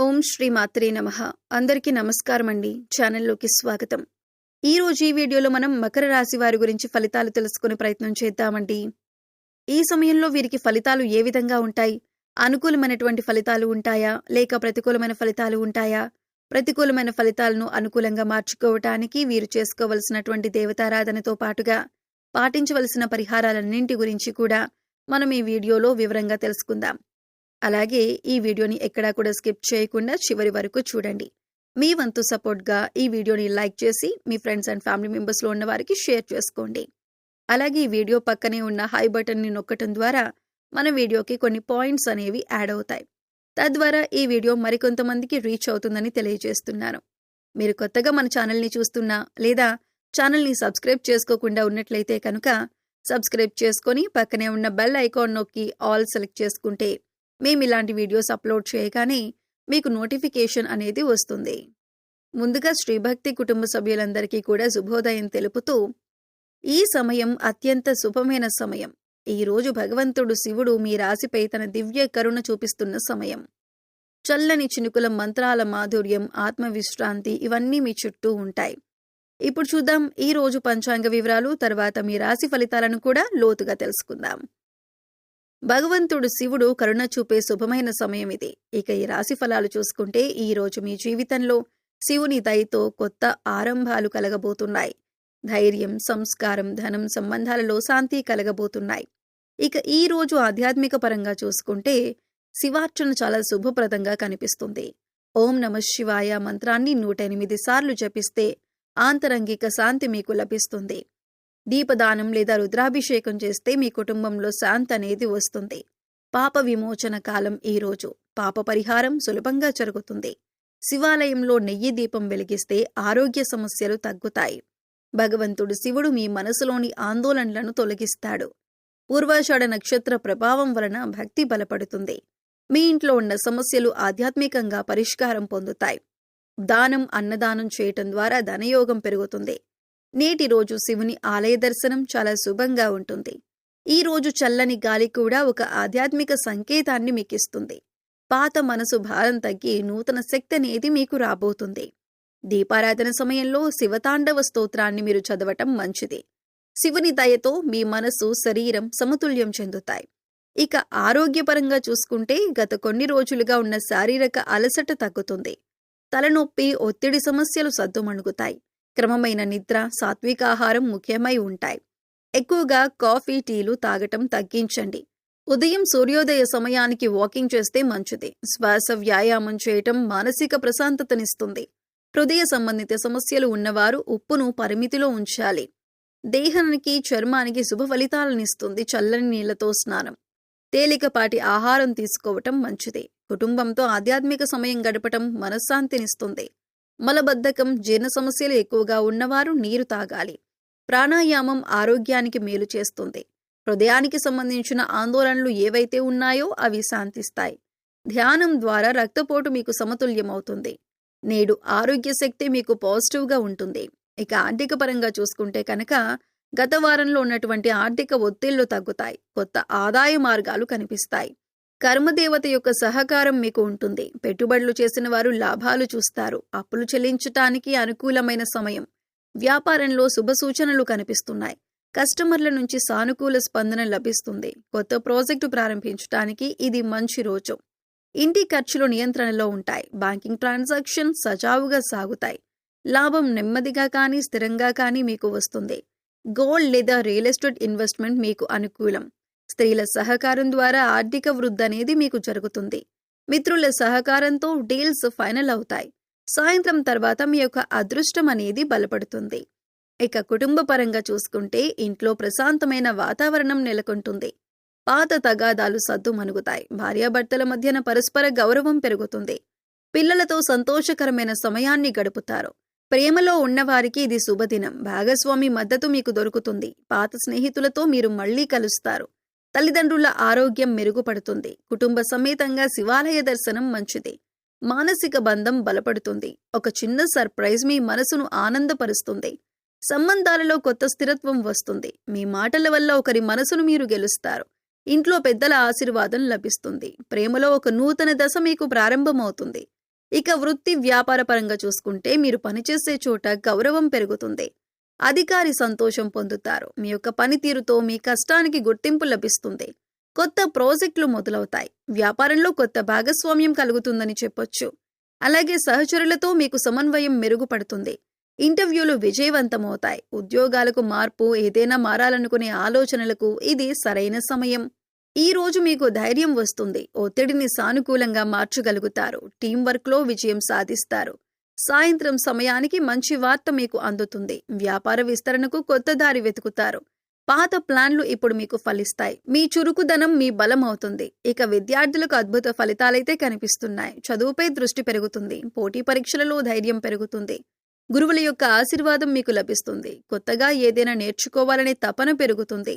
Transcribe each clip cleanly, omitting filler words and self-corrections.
ఓం శ్రీ మాత్రే నమః. అందరికీ నమస్కారం అండి. ఛానల్లోకి స్వాగతం. ఈ రోజు ఈ వీడియోలో మనం మకర రాశి వారి గురించి ఫలితాలు తెలుసుకునే ప్రయత్నం చేద్దామండి. ఈ సమయంలో వీరికి ఫలితాలు ఏ విధంగా ఉంటాయి? అనుకూలమైనటువంటి ఫలితాలు ఉంటాయా? లేక ప్రతికూలమైన ఫలితాలు ఉంటాయా? ప్రతికూలమైన ఫలితాలను అనుకూలంగా మార్చుకోవటానికి వీరు చేసుకోవలసినటువంటి దేవతారాధనతో పాటుగా పాటించవలసిన పరిహారాలన్నింటి గురించి కూడా మనం ఈ వీడియోలో వివరంగా తెలుసుకుందాం. అలాగే ఈ వీడియోని ఎక్కడా కూడా స్కిప్ చేయకుండా చివరి వరకు చూడండి. మీ వంతు సపోర్ట్గా ఈ వీడియోని లైక్ చేసి మీ ఫ్రెండ్స్ అండ్ ఫ్యామిలీ మెంబర్స్లో ఉన్న వారికి షేర్ చేసుకోండి. అలాగే ఈ వీడియో పక్కనే ఉన్న హై బటన్ని నొక్కటం ద్వారా మన వీడియోకి కొన్ని పాయింట్స్ అనేవి యాడ్ అవుతాయి. తద్వారా ఈ వీడియో మరికొంతమందికి రీచ్ అవుతుందని తెలియజేస్తున్నాను. మీరు కొత్తగా మన ఛానల్ని చూస్తున్నా లేదా ఛానల్ని సబ్స్క్రైబ్ చేసుకోకుండా ఉన్నట్లయితే కనుక సబ్స్క్రైబ్ చేసుకొని పక్కనే ఉన్న బెల్ ఐకాన్ నొక్కి ఆల్ సెలెక్ట్ చేసుకుంటే మేము ఇలాంటి వీడియోస్ అప్లోడ్ చేయగానే మీకు నోటిఫికేషన్ అనేది వస్తుంది. ముందుగా శ్రీభక్తి కుటుంబ సభ్యులందరికీ కూడా శుభోదయం తెలుపుతూ, ఈ సమయం అత్యంత శుభమైన సమయం. ఈ రోజు భగవంతుడు శివుడు మీ రాశిపై తన దివ్య కరుణ చూపిస్తున్న సమయం. చల్లని చినుకుల మంత్రాల మాధుర్యం, ఆత్మవిశ్రాంతి ఇవన్నీ మీ చుట్టూ ఉంటాయి. ఇప్పుడు చూద్దాం ఈ రోజు పంచాంగ వివరాలు, తర్వాత మీ రాశి ఫలితాలను కూడా లోతుగా తెలుసుకుందాం. భగవంతుడు శివుడు కరుణ చూపే శుభమైన సమయం ఇది. ఇక ఈ రాశి ఫలాలు చూసుకుంటే ఈ రోజు మీ జీవితంలో శివుని దయతో కొత్త ఆరంభాలు కలగబోతున్నాయి. ధైర్యం, సంస్కారం, ధనం, సంబంధాలలో శాంతి కలగబోతున్నాయి. ఇక ఈ రోజు ఆధ్యాత్మిక పరంగా చూసుకుంటే శివార్చన చాలా శుభప్రదంగా కనిపిస్తుంది. ఓం నమః శివాయ మంత్రాన్ని 108 సార్లు జపిస్తే ఆంతరంగిక శాంతి మీకు లభిస్తుంది. దీపదానం లేదా రుద్రాభిషేకం చేస్తే మీ కుటుంబంలో శాంతి అనేది వస్తుంది. పాప విమోచన కాలం ఈ రోజు. పాప పరిహారం సులభంగా జరుగుతుంది. శివాలయంలో నెయ్యి దీపం వెలిగిస్తే ఆరోగ్య సమస్యలు తగ్గుతాయి. భగవంతుడు శివుడు మీ మనసులోని ఆందోళనలను తొలగిస్తాడు. పూర్వాషాఢ నక్షత్ర ప్రభావం వలన భక్తి బలపడుతుంది. మీ ఇంట్లో ఉన్న సమస్యలు ఆధ్యాత్మికంగా పరిష్కారం పొందుతాయి. దానం, అన్నదానం చేయటం ద్వారా ధనయోగం పెరుగుతుంది. నేటి రోజు శివుని ఆలయ దర్శనం చాలా శుభంగా ఉంటుంది. ఈ రోజు చల్లని గాలి కూడా ఒక ఆధ్యాత్మిక సంకేతాన్ని మీకిస్తుంది. పాత మనసు భారం తగ్గి నూతన శక్తి అనేది మీకు రాబోతుంది. దీపారాధన సమయంలో శివతాండవ స్తోత్రాన్ని మీరు చదవటం మంచిది. శివుని దయతో మీ మనసు, శరీరం సమతుల్యం చెందుతాయి. ఇక ఆరోగ్యపరంగా చూసుకుంటే గత కొన్ని రోజులుగా ఉన్న శారీరక అలసట తగ్గుతుంది. తలనొప్పి, ఒత్తిడి సమస్యలు సద్దుమణుగుతాయి. క్రమమైన నిద్ర, సాత్విక ఆహారం ముఖ్యమై ఉంటాయి. ఎక్కువగా కాఫీ, టీలు తాగటం తగ్గించండి. ఉదయం సూర్యోదయ సమయానికి వాకింగ్ చేస్తే మంచిది. శ్వాస వ్యాయామం చేయటం మానసిక ప్రశాంతతనిస్తుంది. హృదయ సంబంధిత సమస్యలు ఉన్నవారు ఉప్పును పరిమితిలో ఉంచాలి. దేహానికి, చర్మానికి శుభ ఫలితాలనిస్తుంది చల్లని నీళ్లతో స్నానం. తేలికపాటి ఆహారం తీసుకోవటం మంచిది. కుటుంబంతో ఆధ్యాత్మిక సమయం గడపటం మనశ్శాంతినిస్తుంది. మలబద్ధకం, జీర్ణ సమస్యలు ఎక్కువగా ఉన్నవారు నీరు తాగాలి. ప్రాణాయామం ఆరోగ్యానికి మేలు చేస్తుంది. హృదయానికి సంబంధించిన ఆందోళనలు ఏవైతే ఉన్నాయో అవి శాంతిస్తాయి. ధ్యానం ద్వారా రక్తపోటు మీకు సమతుల్యమవుతుంది. నేడు ఆరోగ్య శక్తి మీకు పాజిటివ్గా ఉంటుంది. ఇక ఆర్థిక పరంగా చూసుకుంటే కనుక గత వారంలో ఉన్నటువంటి ఆర్థిక ఒత్తిళ్లు తగ్గుతాయి. కొత్త ఆదాయ మార్గాలు కనిపిస్తాయి. కర్మదేవత యొక్క సహకారం మీకు ఉంటుంది. పెట్టుబడులు చేసిన వారు లాభాలు చూస్తారు. అప్పులు చెల్లించటానికి అనుకూలమైన సమయం. వ్యాపారంలో శుభ సూచనలు కనిపిస్తున్నాయి. కస్టమర్ల నుంచి సానుకూల స్పందన లభిస్తుంది. కొత్త ప్రాజెక్టు ప్రారంభించడానికి ఇది మంచి రోజు. ఇంటి ఖర్చులు నియంత్రణలో ఉంటాయి. బ్యాంకింగ్ ట్రాన్సాక్షన్ సజావుగా సాగుతాయి. లాభం నెమ్మదిగా కానీ స్థిరంగా కానీ మీకు వస్తుంది. గోల్డ్ లేదా రియల్ ఎస్టేట్ ఇన్వెస్ట్మెంట్ మీకు అనుకూలం. స్త్రీల సహకారం ద్వారా ఆర్థిక వృద్ధి అనేది మీకు జరుగుతుంది. మిత్రుల సహకారంతో డీల్స్ ఫైనల్ అవుతాయి. సాయంత్రం తర్వాత మీ యొక్క అదృష్టం అనేది బలపడుతుంది. ఇక కుటుంబ పరంగా చూసుకుంటే ఇంట్లో ప్రశాంతమైన వాతావరణం నెలకొంటుంది. పాత తగాదాలు సద్దుమణుగుతాయి. భార్యాభర్తల మధ్యన పరస్పర గౌరవం పెరుగుతుంది. పిల్లలతో సంతోషకరమైన సమయాన్ని గడుపుతారు. ప్రేమలో ఉన్నవారికి ఇది శుభదినం. భాగస్వామి మద్దతు మీకు దొరుకుతుంది. పాత స్నేహితులతో మీరు మళ్లీ కలుస్తారు. తల్లిదండ్రుల ఆరోగ్యం మెరుగుపడుతుంది. కుటుంబ సమేతంగా శివాలయ దర్శనం మంచిది. మానసిక బంధం బలపడుతుంది. ఒక చిన్న సర్ప్రైజ్ మీ మనసును ఆనందపరుస్తుంది. సంబంధాలలో కొత్త స్థిరత్వం వస్తుంది. మీ మాటల వల్ల ఒకరి మనసును మీరు గెలుస్తారు. ఇంట్లో పెద్దల ఆశీర్వాదం లభిస్తుంది. ప్రేమలో ఒక నూతన దశ మీకు ప్రారంభమవుతుంది. ఇక వృత్తి వ్యాపార పరంగా చూసుకుంటే మీరు పనిచేసే చోట గౌరవం పెరుగుతుంది. అధికారి సంతోషం పొందుతారు. మీ యొక్క పనితీరుతో మీ కష్టానికి గుర్తింపు లభిస్తుంది. కొత్త ప్రాజెక్టులు మొదలవుతాయి. వ్యాపారంలో కొత్త భాగస్వామ్యం కలుగుతుందని చెప్పొచ్చు. అలాగే సహచరులతో మీకు సమన్వయం మెరుగుపడుతుంది. ఇంటర్వ్యూలు విజయవంతమవుతాయి. ఉద్యోగాలకు మార్పు, ఏదైనా మారాలనుకునే ఆలోచనలకు ఇది సరైన సమయం. ఈ రోజు మీకు ధైర్యం వస్తుంది. ఒత్తిడిని సానుకూలంగా మార్చగలుగుతారు. టీం వర్క్లో విజయం సాధిస్తారు. సాయంత్రం సమయానికి మంచి వార్త మీకు అందుతుంది. వ్యాపార విస్తరణకు కొత్త దారి వెతుకుతారు. పాత ప్లాన్లు ఇప్పుడు మీకు ఫలిస్తాయి. మీ చురుకుదనం మీ బలం అవుతుంది. ఇక విద్యార్థులకు అద్భుత ఫలితాలైతే కనిపిస్తున్నాయి. చదువుపై దృష్టి పెరుగుతుంది. పోటీ పరీక్షలలో ధైర్యం పెరుగుతుంది. గురువుల యొక్క ఆశీర్వాదం మీకు లభిస్తుంది. కొత్తగా ఏదైనా నేర్చుకోవాలనే తపన పెరుగుతుంది.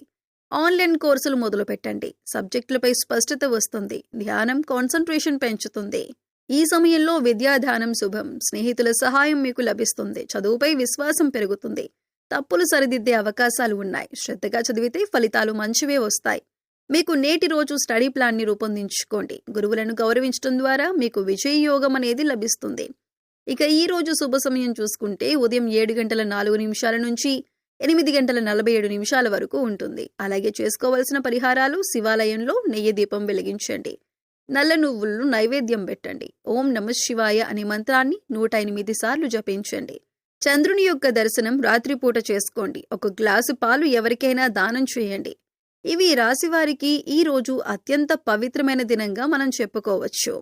ఆన్లైన్ కోర్సులు మొదలు పెట్టండి. సబ్జెక్టులపై స్పష్టత వస్తుంది. ధ్యానం కాన్సంట్రేషన్ పెంచుతుంది. ఈ సమయంలో విద్యాదానం శుభం. స్నేహితుల సహాయం మీకు లభిస్తుంది. చదువుపై విశ్వాసం పెరుగుతుంది. తప్పులు సరిదిద్దే అవకాశాలు ఉన్నాయి. శ్రద్ధగా చదివితే ఫలితాలు మంచివే వస్తాయి. మీకు నేటి రోజు స్టడీ ప్లాన్ని రూపొందించుకోండి. గురువులను గౌరవించడం ద్వారా మీకు విజయ యోగం అనేది లభిస్తుంది. ఇక ఈ రోజు శుభ సమయం చూసుకుంటే ఉదయం 7:04 నుంచి 8:47 వరకు ఉంటుంది. అలాగే చేసుకోవలసిన పరిహారాలు: శివాలయంలో నెయ్యి దీపం వెలిగించండి. నల్ల నువ్వులను నైవేద్యం పెట్టండి. ఓం నమః శివాయ అనే మంత్రాన్ని 108 సార్లు జపించండి. చంద్రుని యొక్క దర్శనం రాత్రిపూట చేసుకోండి. ఒక గ్లాసు పాలు ఎవరికైనా దానం చేయండి. ఇవి రాశివారికి ఈ రోజు అత్యంత పవిత్రమైన దినంగా మనం చెప్పుకోవచ్చు.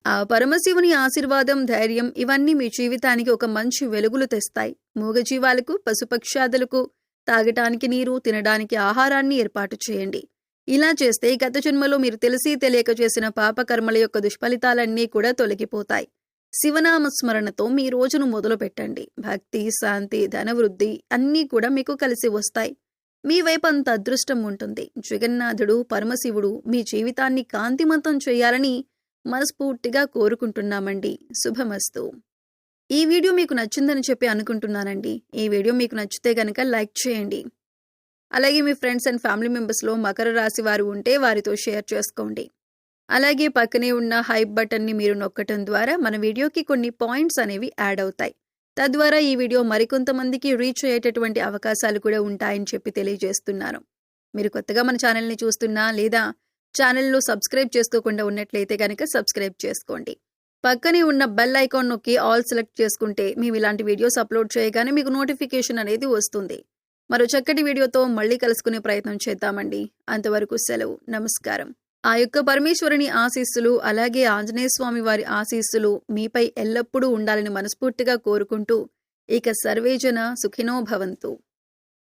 ఆ పరమశివుని ఆశీర్వాదం, ధైర్యం ఇవన్నీ మీ జీవితానికి ఒక మంచి వెలుగులు తెస్తాయి. మూగజీవాలకు, పశుపక్షాదులకు తాగటానికి నీరు, తినడానికి ఆహారాన్ని ఏర్పాటు చేయండి. ఇలా చేస్తే గత జన్మలో మీరు తెలిసి తెలియక చేసిన పాపకర్మల యొక్క దుష్ఫలితాలన్నీ కూడా తొలగిపోతాయి. శివనామ స్మరణతో మీ రోజును మొదలు పెట్టండి. భక్తి, శాంతి, ధనవృద్ధి అన్నీ కూడా మీకు కలిసి వస్తాయి. మీ వైపు అంత అదృష్టం ఉంటుంది. జగన్నాథుడు, పరమశివుడు మీ జీవితాన్ని కాంతిమంతం చేయాలని మనస్ఫూర్తిగా కోరుకుంటున్నామండి. శుభమస్తు. ఈ వీడియో మీకు నచ్చిందని చెప్పి అనుకుంటున్నానండి. ఈ వీడియో మీకు నచ్చితే గనక లైక్ చేయండి. అలాగే మీ ఫ్రెండ్స్ అండ్ ఫ్యామిలీ మెంబర్స్లో మకర రాశి వారు ఉంటే వారితో షేర్ చేసుకోండి. అలాగే పక్కనే ఉన్న హైప్ బటన్ని మీరు నొక్కటం ద్వారా మన వీడియోకి కొన్ని పాయింట్స్ అనేవి యాడ్ అవుతాయి. తద్వారా ఈ వీడియో మరికొంతమందికి రీచ్ అయ్యేటటువంటి అవకాశాలు కూడా ఉంటాయని చెప్పి తెలియజేస్తున్నాను. మీరు కొత్తగా మన ఛానల్ని చూస్తున్నా లేదా ఛానల్ను సబ్స్క్రైబ్ చేసుకోకుండా ఉన్నట్లయితే కనుక సబ్స్క్రైబ్ చేసుకోండి. పక్కనే ఉన్న బెల్ ఐకాన్ నొక్కి ఆల్ సెలెక్ట్ చేసుకుంటే మేము ఇలాంటి వీడియోస్ అప్లోడ్ చేయగానే మీకు నోటిఫికేషన్ అనేది వస్తుంది. మరో చక్కటి వీడియోతో మళ్ళీ కలుసుకునే ప్రయత్నం చేద్దామండి. అంతవరకు సెలవు. నమస్కారం. ఆ యొక్క పరమేశ్వరుని ఆశీస్సులు, అలాగే ఆంజనేయ స్వామి వారి ఆశీస్సులు మీపై ఎల్లప్పుడూ ఉండాలని మనస్ఫూర్తిగా కోరుకుంటూ ఇక సర్వేజన సుఖినో భవంతు.